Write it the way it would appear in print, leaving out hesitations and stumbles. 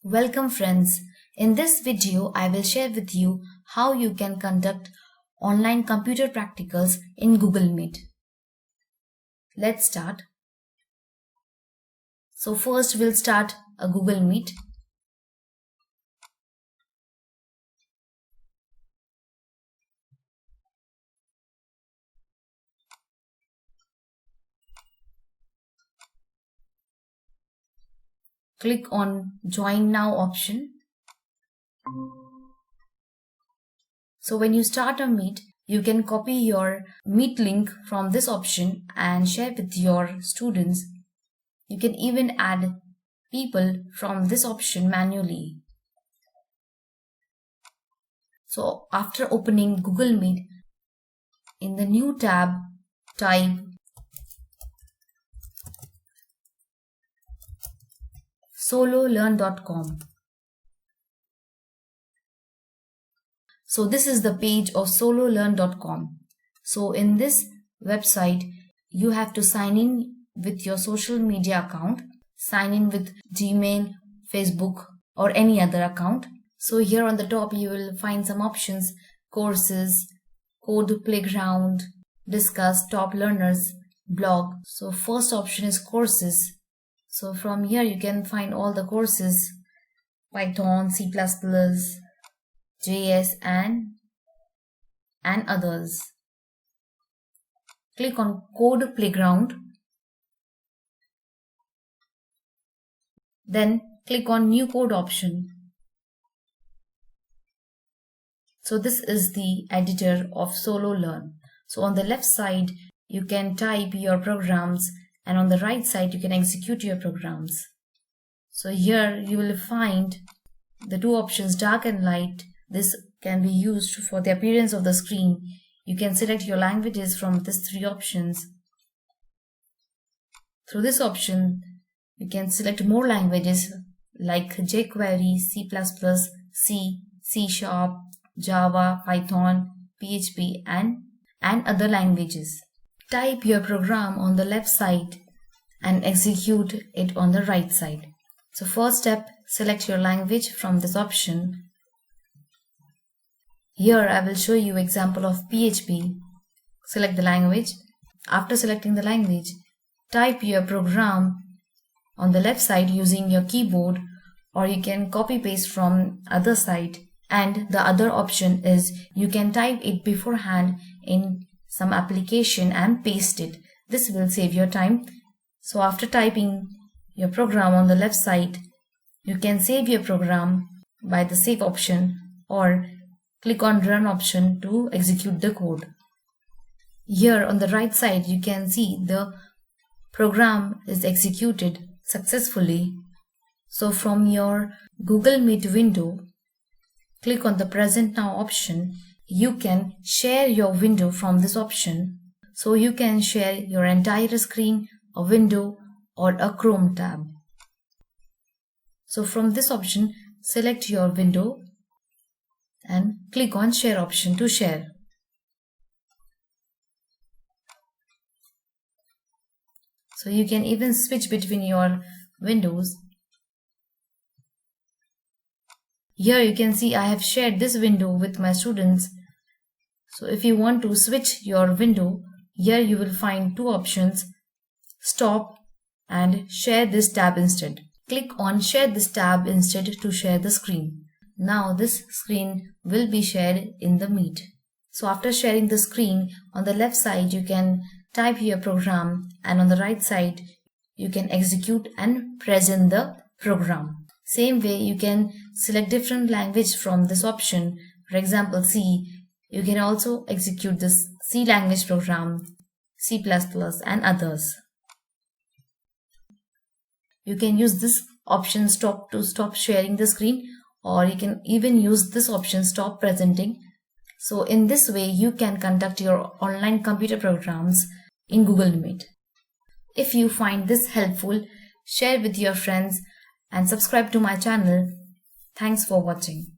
Welcome friends. In this video, I will share with you how you can conduct online computer practicals in Google Meet. Let's start. So first we'll start a Google Meet. Click on Join Now option. So when you start a Meet, you can copy your Meet link from this option and share with your students. You can even add people from this option manually. So after opening Google Meet, in the new tab, type sololearn.com. So this is the page of sololearn.com. So in this website, you have to sign in with your social media account, sign in with Gmail, Facebook or any other account. So here on the top, you will find some options: courses, code playground, discuss, top learners, blog. So first option is courses. So from here you can find all the courses: Python, C++, JS and others. Click on Code Playground. Then click on New Code option. So this is the editor of SoloLearn. So on the left side you can type your programs, and on the right side you can execute your programs. So here you will find the two options, dark and light. This can be used for the appearance of the screen. You can select your languages from these three options. Through this option, you can select more languages like jQuery, C++, C, C#, Java, Python, PHP and other languages. Type your program on the left side and execute it on the right side. So first step, select your language from this option. Here I will show you example of PHP. Select the language. After selecting the language, type your program on the left side using your keyboard, or you can copy paste from other side. And the other option is you can type it beforehand in some application and paste it. This will save your time. So after typing your program on the left side, you can save your program by the save option or click on run option to execute the code. Here on the right side you can see the program is executed successfully. So from your Google Meet window, click on the present now option. You can share your window from this option. So you can share your entire screen, a window or a Chrome tab. So from this option, select your window and click on share option to share. So you can even switch between your windows. Here you can see I have shared this window with my students. So if you want to switch your window, here you will find two options: stop and share this tab instead. Click on share this tab instead to share the screen. Now this screen will be shared in the Meet. So after sharing the screen, on the left side you can type your program, and on the right side you can execute and present the program. Same way you can select different language from this option. For example, C. You can also execute this C language program, C++ and others. You can use this option stop to stop sharing the screen, or you can even use this option stop presenting. So in this way you can conduct your online computer programs in Google Meet. If you find this helpful, share with your friends and subscribe to my channel. Thanks for watching.